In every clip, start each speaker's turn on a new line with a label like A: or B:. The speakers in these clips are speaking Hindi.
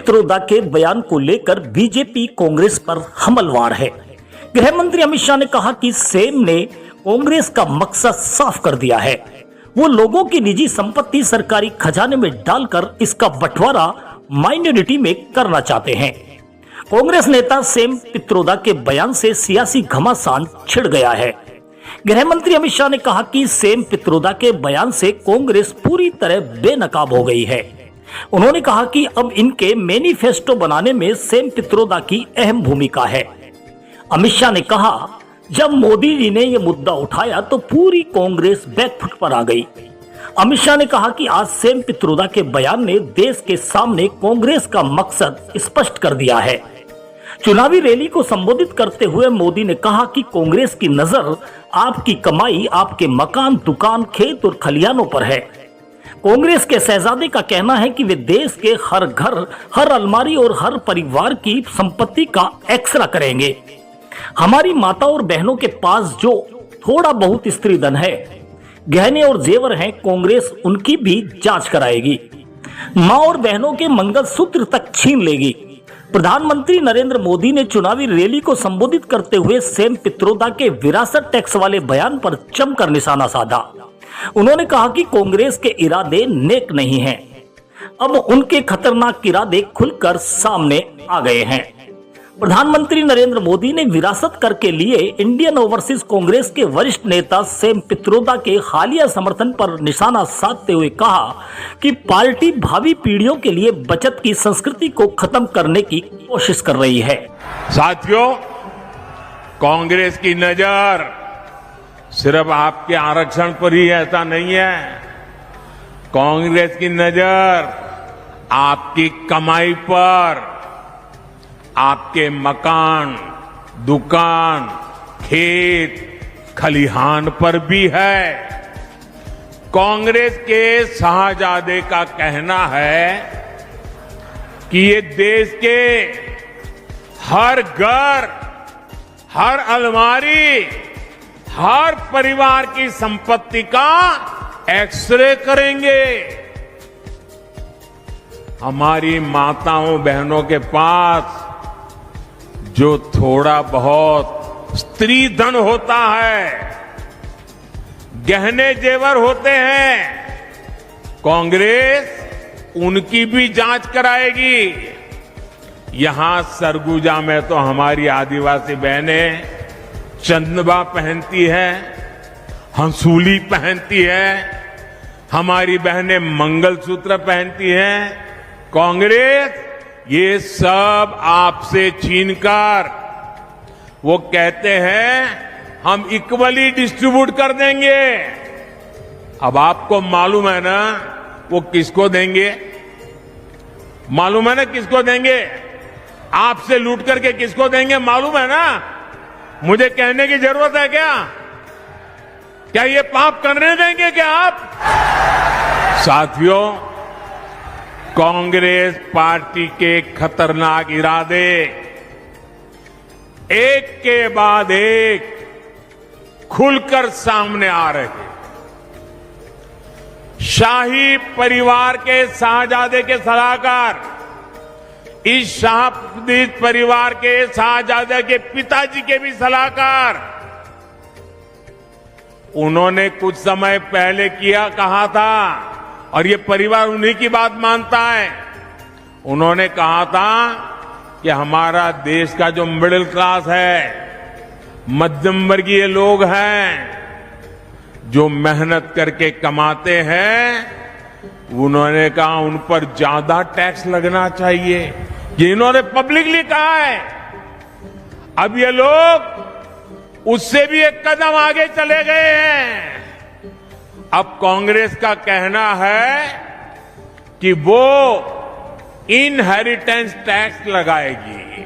A: पित्रोदा के बयान को लेकर बीजेपी कांग्रेस पर हमलवार है। गृह मंत्री अमित शाह ने कहा कि सेम ने कांग्रेस का मकसद साफ कर दिया है। वो लोगों की निजी संपत्ति सरकारी खजाने में डालकर इसका बंटवारा माइनॉरिटी में करना चाहते हैं। कांग्रेस नेता सेम पित्रोदा के बयान से सियासी घमासान छिड़ गया है। गृह मंत्री अमित शाह ने कहा कि सेम पित्रोदा के बयान से कांग्रेस पूरी तरह बेनकाब हो गई है। उन्होंने कहा कि अब इनके मैनिफेस्टो बनाने में सेम पित्रोदा की अहम भूमिका है। अमित शाह ने कहा, जब मोदी जी ने यह मुद्दा उठाया तो पूरी कांग्रेस बैकफुट पर आ गई। अमित शाह ने कहा कि आज सेम पित्रोदा के बयान ने देश के सामने कांग्रेस का मकसद स्पष्ट कर दिया है। चुनावी रैली को संबोधित करते हुए मोदी ने कहा कि कांग्रेस की नजर आपकी कमाई, आपके मकान, दुकान, खेत और खलिहानों पर है। कांग्रेस के शहजादे का कहना है कि वे देश के हर घर, हर अलमारी और हर परिवार की संपत्ति का एक्सरा करेंगे। हमारी माता और बहनों के पास जो थोड़ा बहुत स्त्री धन है, गहने और जेवर हैं, कांग्रेस उनकी भी जांच कराएगी। मां और बहनों के मंगलसूत्र तक छीन लेगी। प्रधानमंत्री नरेंद्र मोदी ने चुनावी रैली को संबोधित करते हुए सेम पित्रोदा के विरासत टैक्स वाले बयान पर जमकर निशाना साधा। उन्होंने कहा कि कांग्रेस के इरादे नेक नहीं हैं। अब उनके खतरनाक इरादे खुलकर सामने आ गए हैं। प्रधानमंत्री नरेंद्र मोदी ने विरासत कर के लिए इंडियन ओवरसीज कांग्रेस के वरिष्ठ नेता सेम पित्रोदा के हालिया समर्थन पर निशाना साधते हुए कहा कि पार्टी भावी पीढ़ियों के लिए बचत की संस्कृति को खत्म करने की कोशिश कर रही है।
B: साथियों, कांग्रेस की नजर सिर्फ आपके आरक्षण पर ही ऐसा नहीं है। कांग्रेस की नजर आपकी कमाई पर, आपके मकान, दुकान, खेत, खलिहान पर भी है। कांग्रेस के शाहजादे का कहना है कि ये देश के हर घर, हर अलमारी, हर परिवार की संपत्ति का एक्सरे करेंगे। हमारी माताओं बहनों के पास जो थोड़ा बहुत स्त्री धन होता है, गहने जेवर होते हैं, कांग्रेस उनकी भी जांच कराएगी। यहां सरगुजा में तो हमारी आदिवासी बहनें चंदवा पहनती है, हंसूली पहनती है, हमारी बहनें मंगलसूत्र पहनती हैं। कांग्रेस ये सब आपसे छीनकर वो कहते हैं हम इक्वली डिस्ट्रीब्यूट कर देंगे। अब आपको मालूम है ना वो किसको देंगे? मालूम है ना किसको देंगे? आपसे लूट करके किसको देंगे मालूम है ना? मुझे कहने की जरूरत है क्या? क्या ये पाप करने देंगे क्या आप? साथियों, कांग्रेस पार्टी के खतरनाक इरादे एक के बाद एक खुलकर सामने आ रहे हैं। शाही परिवार के शाहजादे के सलाहकार, इस शाही परिवार के शाहजादे के पिताजी के भी सलाहकार, उन्होंने कुछ समय पहले कहा था, और ये परिवार उन्हीं की बात मानता है। उन्होंने कहा था कि हमारा देश का जो मिडिल क्लास है, मध्यम वर्गीय लोग हैं, जो मेहनत करके कमाते हैं, उन्होंने कहा उन पर ज्यादा टैक्स लगना चाहिए। ये इन्होंने पब्लिकली कहा है। अब ये लोग उससे भी एक कदम आगे चले गए हैं। अब कांग्रेस का कहना है कि वो इनहेरिटेंस टैक्स लगाएगी।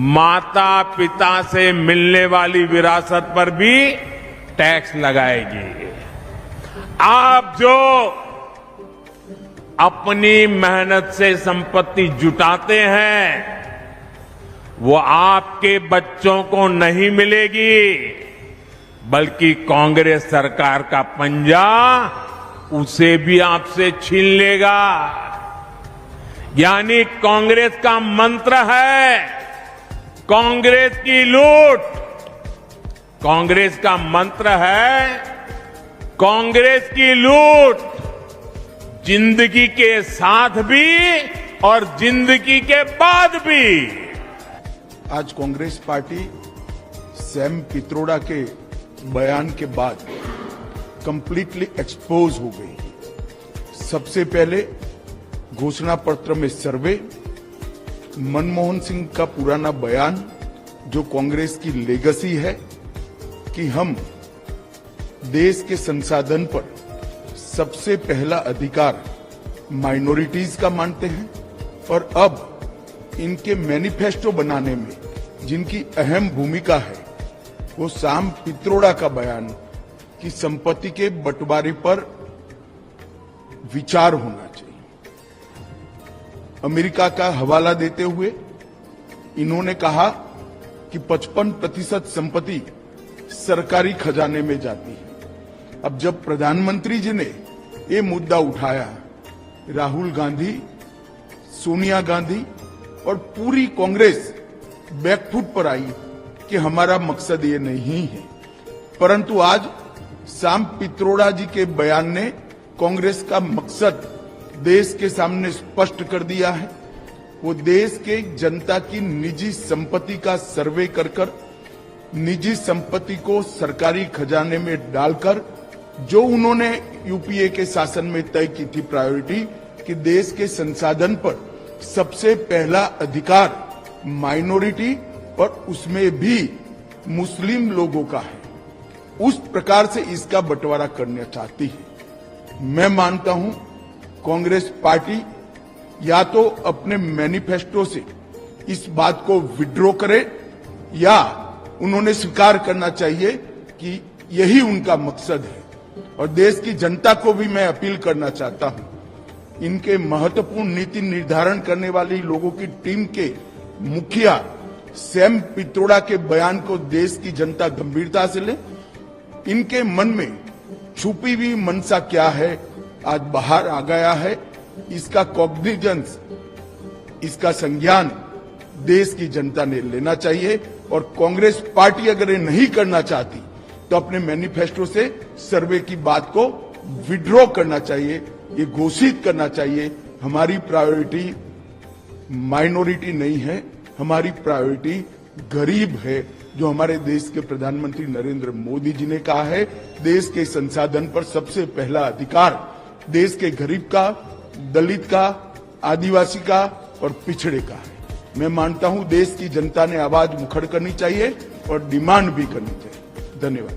B: माता पिता से मिलने वाली विरासत पर भी टैक्स लगाएगी। आप जो अपनी मेहनत से संपत्ति जुटाते हैं, वो आपके बच्चों को नहीं मिलेगी, बल्कि कांग्रेस सरकार का पंजा उसे भी आपसे छीन लेगा। यानी कांग्रेस का मंत्र है कांग्रेस की लूट। कांग्रेस का मंत्र है कांग्रेस की लूट, जिंदगी के साथ भी और जिंदगी के बाद भी।
C: आज कांग्रेस पार्टी सैम पित्रोड़ा के बयान के बाद कंप्लीटली एक्सपोज हो गई। सबसे पहले घोषणा पत्र में सर्वे, मनमोहन सिंह का पुराना बयान जो कांग्रेस की लेगेसी है कि हम देश के संसाधन पर सबसे पहला अधिकार माइनॉरिटीज का मानते हैं, और अब इनके मैनिफेस्टो बनाने में जिनकी अहम भूमिका है वो सैम पित्रोड़ा का बयान कि संपत्ति के बंटवारे पर विचार होना चाहिए। अमेरिका का हवाला देते हुए इन्होंने कहा कि 55% संपत्ति सरकारी खजाने में जाती है। अब जब प्रधानमंत्री जी ने ये मुद्दा उठाया, राहुल गांधी, सोनिया गांधी और पूरी कांग्रेस बैकफुट पर आई कि हमारा मकसद ये नहीं है। परंतु आज सैम पित्रोड़ा जी के बयान ने कांग्रेस का मकसद देश के सामने स्पष्ट कर दिया है। वो देश के जनता की निजी संपत्ति का सर्वे कर निजी संपत्ति को सरकारी खजाने में डालकर जो उन्होंने यूपीए के शासन में तय की थी प्रायोरिटी कि देश के संसाधन पर सबसे पहला अधिकार माइनॉरिटी और उसमें भी मुस्लिम लोगों का है, उस प्रकार से इसका बंटवारा करना चाहती है। मैं मानता हूं कांग्रेस पार्टी या तो अपने मैनिफेस्टो से इस बात को विड्रॉ करे या उन्होंने स्वीकार करना चाहिए कि यही उनका मकसद है। और देश की जनता को भी मैं अपील करना चाहता हूं, इनके महत्वपूर्ण नीति निर्धारण करने वाली लोगों की टीम के मुखिया सैम पित्रोड़ा के बयान को देश की जनता गंभीरता से ले। इनके मन में छुपी हुई मनसा क्या है आज बाहर आ गया है। इसका कॉग्निजेंस, इसका संज्ञान देश की जनता ने लेना चाहिए। और कांग्रेस पार्टी अगर ये नहीं करना चाहती तो अपने मैनिफेस्टो से सर्वे की बात को विड्रॉ करना चाहिए, ये घोषित करना चाहिए हमारी प्रायोरिटी माइनॉरिटी नहीं है, हमारी प्रायोरिटी गरीब है, जो हमारे देश के प्रधानमंत्री नरेंद्र मोदी जी ने कहा है देश के संसाधन पर सबसे पहला अधिकार देश के गरीब का, दलित का, आदिवासी का और पिछड़े का है। मैं मानता हूं देश की जनता ने आवाज मुखर करनी चाहिए और डिमांड भी करनी चाहिए। धन्यवाद।